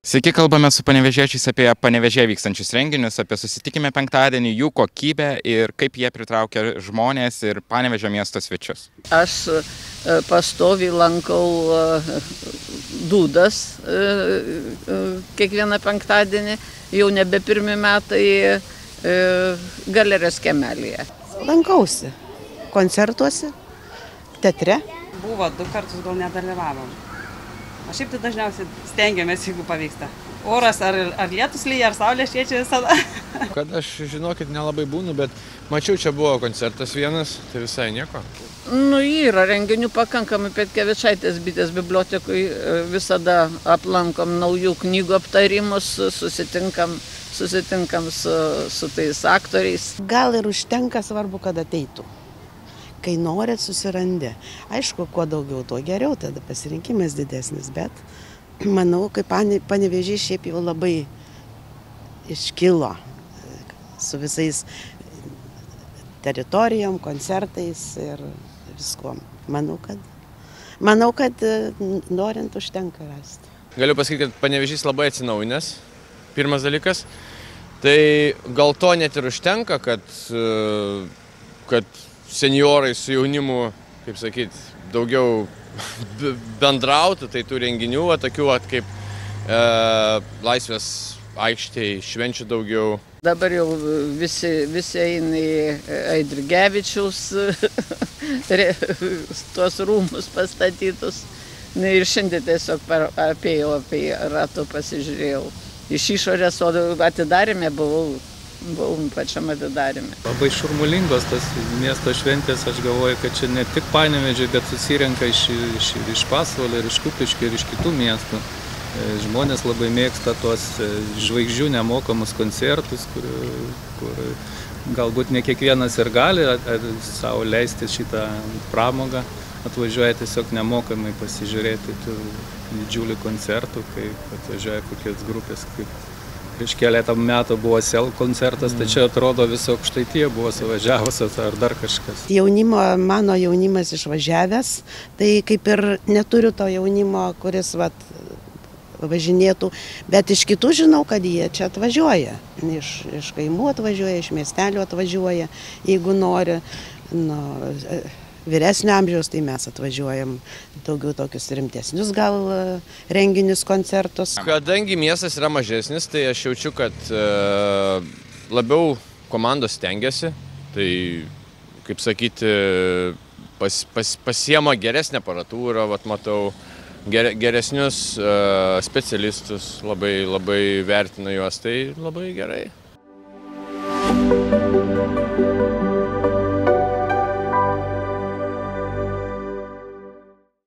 Sveiki, kalbame su panevėžiečiais apie Panevėžyje vykstančius renginius, apie susitikimą penktadienį, jų kokybę ir kaip jie pritraukia žmonės ir Panevėžio miesto svečius. Aš pastoviai lankau dūdas kiekvieną penktadienį, jau nebe pirmi metai galerijos kiemelyje. Lankausi koncertuose, teatre. Buvo 2 kartus, gal nedalyvavom. O šiaip tai dažniausiai stengiamės, jeigu pavyksta. Oras ar lietus lyja, ar saulė šviečia visada. Kad aš, žinokit, nelabai būnu, bet mačiau, čia buvo koncertas vienas, tai visai nieko. Yra renginių pakankamai, Petkevičaitės bitės bibliotekui visada aplankom naujų knygų aptarimus, susitinkam su tais aktoriais. Gal ir užtenka, svarbu, kad ateitų. Kai norit, susirandi. Aišku, kuo daugiau, tuo geriau, tada pasirinkimas didesnis, bet manau, kaip Panevėžys šiaip jau labai iškilo su visais teritorijom, koncertais ir viskuom. Manau, kad norint užtenka rasti. Galiu pasakyti, kad Panevėžys labai atsinaujinęs, pirmas dalykas. Tai gal to net ir užtenka, kad senjorai su jaunimu, kaip sakyt, daugiau bendrautų, tai tų renginių, tokių kaip Laisvės aikštėje, švenčių daugiau. Dabar jau visi eina į Eidrigevičiaus tuos rūmus pastatytus. Ir šiandien tiesiog apėjau apie ratų, pasižiūrėjau. Iš išorės, o atidarėme buvau pačiam atidarėme. Labai šurmulingos tas miesto šventės, aš galvoju, kad čia ne tik Panevėžio, bet susirenka iš Pasvalio, ir iš Kupiškio, ir iš kitų miestų. Žmonės labai mėgsta tuos žvaigždžių nemokamus koncertus, kur galbūt ne kiekvienas ir gali savo leisti šitą pramogą. Atvažiuoja tiesiog nemokamai pasižiūrėti tų didžiulių koncertų, kai atvažiuoja kokios grupės, kaip prieš keletą metų buvo Sel koncertas, tačiau atrodo viso Aukštaitija buvo suvažiavusios ar dar kažkas. Mano jaunimas išvažiavęs, tai kaip ir neturiu to jaunimo, kuris važinėtų, bet iš kitų žinau, kad jie čia atvažiuoja. Iš kaimų atvažiuoja, iš miestelių atvažiuoja, jeigu nori. Vyresnio amžiaus, tai mes atvažiuojam daugiau tokius rimtesnius gal renginius, koncertus. Kadangi miestas yra mažesnis, tai aš jaučiu, kad labiau komandos stengiasi. Tai, kaip sakyti, pasiema geresnę aparatūrą, matau, geresnius specialistus, labai vertina juos, tai labai gerai.